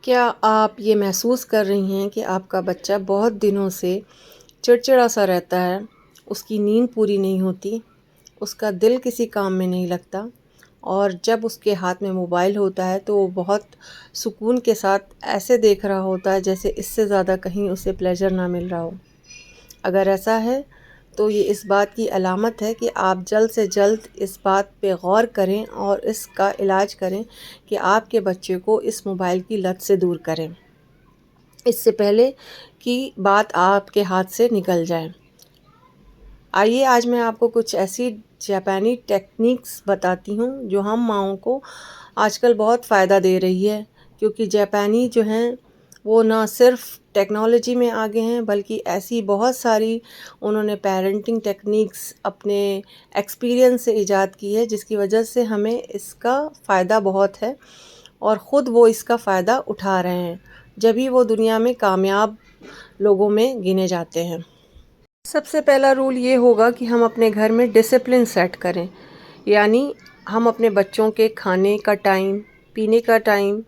क्या आप ये महसूस कर रही हैं कि आपका बच्चा बहुत दिनों से चिड़चिड़ा सा रहता है, उसकी नींद पूरी नहीं होती, उसका दिल किसी काम में नहीं लगता और जब उसके हाथ में मोबाइल होता है तो वो बहुत सुकून के साथ ऐसे देख रहा होता है जैसे इससे ज़्यादा कहीं उसे प्लेज़र ना मिल रहा हो। अगर ऐसा है तो ये इस बात की अलामत है कि आप जल्द से जल्द इस बात पे गौर करें और इसका इलाज करें कि आपके बच्चे को इस मोबाइल की लत से दूर करें, इससे पहले कि बात आपके हाथ से निकल जाए। आइए आज मैं आपको कुछ ऐसी जापानी टेक्निक्स बताती हूँ जो हम माँओं को आजकल बहुत फ़ायदा दे रही है, क्योंकि जापानी जो हैं वो ना सिर्फ टेक्नोलॉजी में आगे हैं बल्कि ऐसी बहुत सारी उन्होंने पेरेंटिंग टेक्निक्स अपने एक्सपीरियंस से ईजाद की है, जिसकी वजह से हमें इसका फ़ायदा बहुत है और ख़ुद वो इसका फ़ायदा उठा रहे हैं, जभी वो दुनिया में कामयाब लोगों में गिने जाते हैं। सबसे पहला रूल ये होगा कि हम अपने घर में डिसिप्लिन सेट करें, यानी हम अपने बच्चों के खाने का टाइम, पीने का टाइम,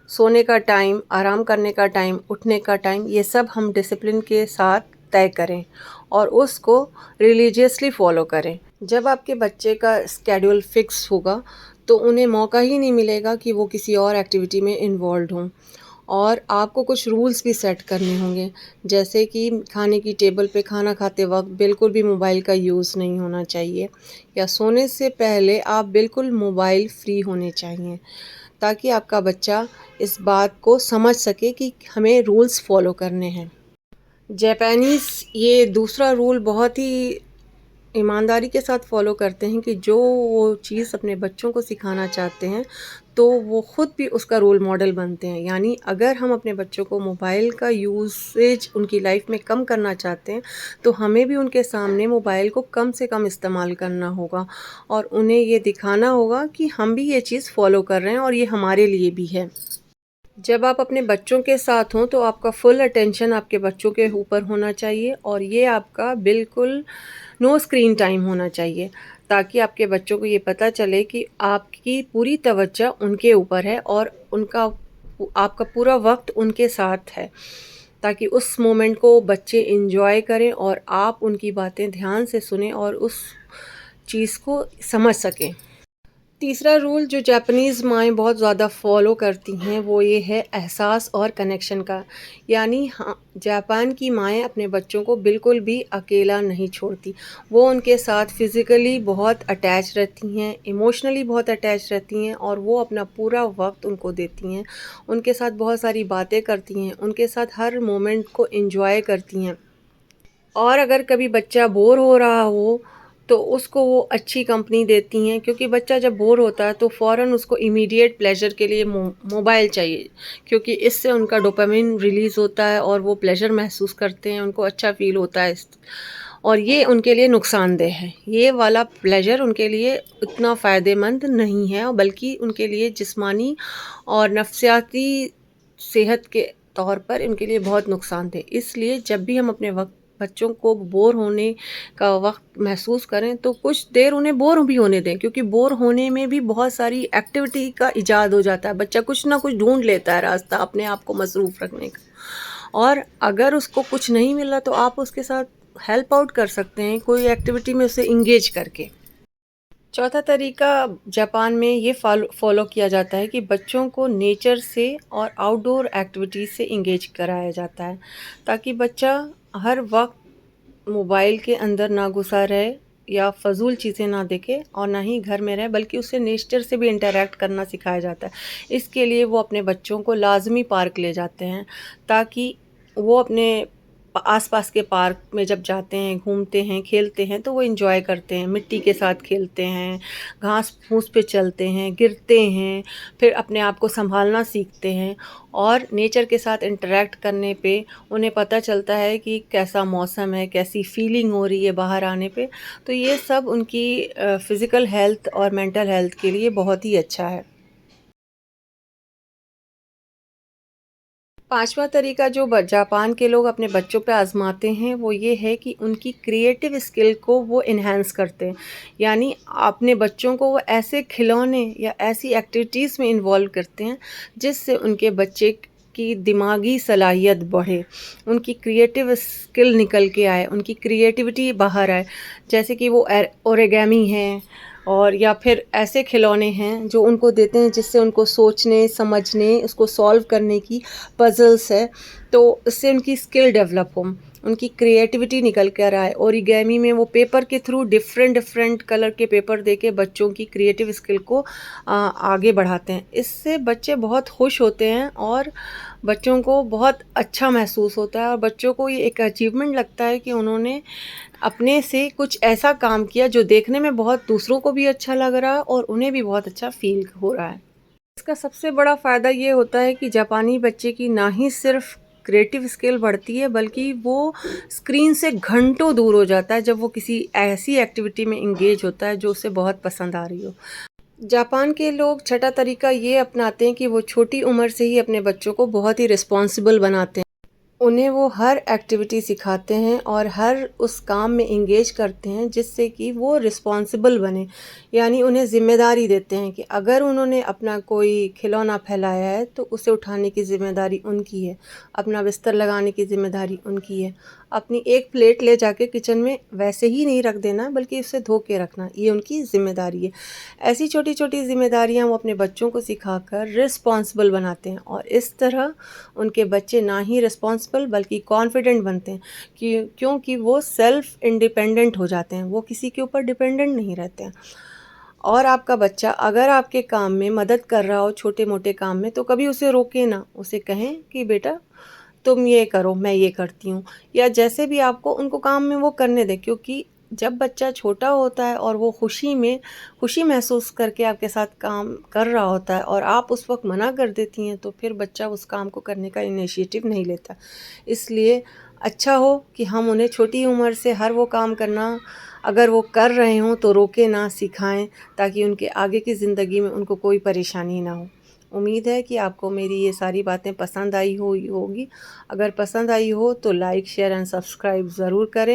सोने का टाइम, आराम करने का टाइम, उठने का टाइम, ये सब हम डिसिप्लिन के साथ तय करें और उसको रिलीजियसली फॉलो करें। जब आपके बच्चे का स्केड्यूल फिक्स होगा तो उन्हें मौका ही नहीं मिलेगा कि वो किसी और एक्टिविटी में इन्वॉल्व हों और आपको कुछ रूल्स भी सेट करने होंगे, जैसे कि खाने की टेबल पे खाना खाते वक्त बिल्कुल भी मोबाइल का यूज़ नहीं होना चाहिए या सोने से पहले आप बिल्कुल मोबाइल फ्री होने चाहिए, ताकि आपका बच्चा इस बात को समझ सके कि हमें रूल्स फॉलो करने हैं। जापानीज़ ये दूसरा रूल बहुत ही ईमानदारी के साथ फॉलो करते हैं कि जो वो चीज़ अपने बच्चों को सिखाना चाहते हैं तो वो ख़ुद भी उसका रोल मॉडल बनते हैं। यानी अगर हम अपने बच्चों को मोबाइल का यूसेज उनकी लाइफ में कम करना चाहते हैं तो हमें भी उनके सामने मोबाइल को कम से कम इस्तेमाल करना होगा और उन्हें ये दिखाना होगा कि हम भी ये चीज़ फॉलो कर रहे हैं और ये हमारे लिए भी है। जब आप अपने बच्चों के साथ हों तो आपका फुल अटेंशन आपके बच्चों के ऊपर होना चाहिए और ये आपका बिल्कुल नो स्क्रीन टाइम होना चाहिए, ताकि आपके बच्चों को ये पता चले कि आपकी पूरी तवज्जो उनके ऊपर है और आपका पूरा वक्त उनके साथ है, ताकि उस मोमेंट को बच्चे एंजॉय करें और आप उनकी बातें ध्यान से सुनें और उस चीज़ को समझ सकें। तीसरा रूल जो जापानीज़ माएँ बहुत ज़्यादा फ़ॉलो करती हैं वो ये है एहसास और कनेक्शन का। यानी हाँ, जापान की माएँ अपने बच्चों को बिल्कुल भी अकेला नहीं छोड़ती। वो उनके साथ फ़िज़िकली बहुत अटैच रहती हैं, इमोशनली बहुत अटैच रहती हैं और वो अपना पूरा वक़्त उनको देती हैं। उनके साथ बहुत सारी बातें करती हैं, उनके साथ हर मोमेंट को एन्जॉय करती हैं। और अगर कभी बच्चा बोर हो रहा हो तो उसको वो अच्छी कंपनी देती हैं, क्योंकि बच्चा जब बोर होता है तो फ़ौरन उसको इमीडिएट प्लेजर के लिए मोबाइल चाहिए, क्योंकि इससे उनका डोपामिन रिलीज़ होता है और वो प्लेजर महसूस करते हैं, उनको अच्छा फ़ील होता है और ये उनके लिए नुकसानदेह है। ये वाला प्लेजर उनके लिए उतना फ़ायदेमंद नहीं है और बल्कि उनके लिए जिस्मानी और नफ्सियाती सेहत के तौर पर उनके लिए बहुत नुकसानदेह। इसलिए जब भी हम अपने बच्चों को बोर होने का वक़्त महसूस करें तो कुछ देर उन्हें बोर भी होने दें, क्योंकि बोर होने में भी बहुत सारी एक्टिविटी का इजाद हो जाता है। बच्चा कुछ ना कुछ ढूँढ लेता है रास्ता अपने आप को मसरूफ़ रखने का, और अगर उसको कुछ नहीं मिला तो आप उसके साथ हेल्प आउट कर सकते हैं, कोई एक्टिविटी में उसे एंगेज करके। चौथा तरीका जापान में ये फॉलो किया जाता है कि बच्चों को नेचर से और आउटडोर एक्टिविटीज़ से इंगेज कराया जाता है, ताकि बच्चा हर वक्त मोबाइल के अंदर ना घुसा रहे या फ़ज़ूल चीज़ें ना देखे और ना ही घर में रहे, बल्कि उसे नेचर से भी इंटरैक्ट करना सिखाया जाता है। इसके लिए वो अपने बच्चों को लाजमी पार्क ले जाते हैं, ताकि वो अपने आसपास के पार्क में जब जाते हैं, घूमते हैं, खेलते हैं तो वो एंजॉय करते हैं, मिट्टी के साथ खेलते हैं, घास-फूस पे चलते हैं, गिरते हैं, फिर अपने आप को सँभालना सीखते हैं और नेचर के साथ इंटरैक्ट करने पे उन्हें पता चलता है कि कैसा मौसम है, कैसी फीलिंग हो रही है बाहर आने पे। तो ये सब उनकी फ़िज़िकल हेल्थ और मेंटल हेल्थ के लिए बहुत ही अच्छा है। पाँचवा तरीका जो जापान के लोग अपने बच्चों पे आज़माते हैं वो ये है कि उनकी क्रिएटिव स्किल को वो इन्हेंस करते हैं। यानी अपने बच्चों को वो ऐसे खिलौने या ऐसी एक्टिविटीज़ में इन्वॉल्व करते हैं जिससे उनके बच्चे की दिमागी सलाहियत बढ़े, उनकी क्रिएटिव स्किल निकल के आए, उनकी क्रिएटिविटी बाहर आए। जैसे कि वो ओरिगामी है और या फिर ऐसे खिलौने हैं जो उनको देते हैं जिससे उनको सोचने, समझने, उसको सॉल्व करने की पज़ल्स है, तो इससे उनकी स्किल डेवलप हो, उनकी क्रिएटिविटी निकल कर आए। ओरिगैमी में वो पेपर के थ्रू डिफरेंट डिफरेंट कलर के पेपर देके बच्चों की क्रिएटिव स्किल को आगे बढ़ाते हैं। इससे बच्चे बहुत खुश होते हैं और बच्चों को बहुत अच्छा महसूस होता है और बच्चों को ये एक अचीवमेंट लगता है कि उन्होंने अपने से कुछ ऐसा काम किया जो देखने में बहुत दूसरों को भी अच्छा लग रहा है और उन्हें भी बहुत अच्छा फील हो रहा है। इसका सबसे बड़ा फ़ायदा ये होता है कि जापानी बच्चे की ना ही सिर्फ क्रिएटिव स्किल बढ़ती है बल्कि वो स्क्रीन से घंटों दूर हो जाता है जब वो किसी ऐसी एक्टिविटी में इंगेज होता है जो उसे बहुत पसंद आ रही हो। जापान के लोग छठा तरीका ये अपनाते हैं कि वो छोटी उम्र से ही अपने बच्चों को बहुत ही रिस्पॉन्सिबल बनाते हैं। उन्हें वो हर एक्टिविटी सिखाते हैं और हर उस काम में इंगेज करते हैं जिससे कि वो रिस्पॉन्सिबल बने, यानी उन्हें ज़िम्मेदारी देते हैं कि अगर उन्होंने अपना कोई खिलौना फैलाया है तो उसे उठाने की ज़िम्मेदारी उनकी है, अपना बिस्तर लगाने की ज़िम्मेदारी उनकी है, अपनी एक प्लेट ले जाके किचन में वैसे ही नहीं रख देना बल्कि उसे धो के रखना, ये उनकी ज़िम्मेदारी है। ऐसी छोटी छोटी ज़िम्मेदारियाँ वो अपने बच्चों को सिखाकर रिस्पॉन्सिबल बनाते हैं और इस तरह उनके बच्चे ना ही रिस्पॉन्सिबल बल्कि कॉन्फिडेंट बनते हैं क्योंकि वो सेल्फ इंडिपेंडेंट हो जाते हैं, वो किसी के ऊपर डिपेंडेंट नहीं रहते हैं। और आपका बच्चा अगर आपके काम में मदद कर रहा हो, छोटे मोटे काम में, तो कभी उसे रोके ना, उसे कहें कि बेटा तुम ये करो, मैं ये करती हूँ, या जैसे भी आपको उनको काम में वो करने दें। क्योंकि जब बच्चा छोटा होता है और वो खुशी महसूस करके आपके साथ काम कर रहा होता है और आप उस वक्त मना कर देती हैं तो फिर बच्चा उस काम को करने का इनिशिएटिव नहीं लेता। इसलिए अच्छा हो कि हम उन्हें छोटी उम्र से हर वो काम करना अगर वो कर रहे हों तो रोके ना, सिखाएं, ताकि उनके आगे की ज़िंदगी में उनको कोई परेशानी ना हो। उम्मीद है कि आपको मेरी ये सारी बातें पसंद आई होगी। अगर पसंद आई हो तो लाइक, शेयर एंड सब्सक्राइब ज़रूर करें।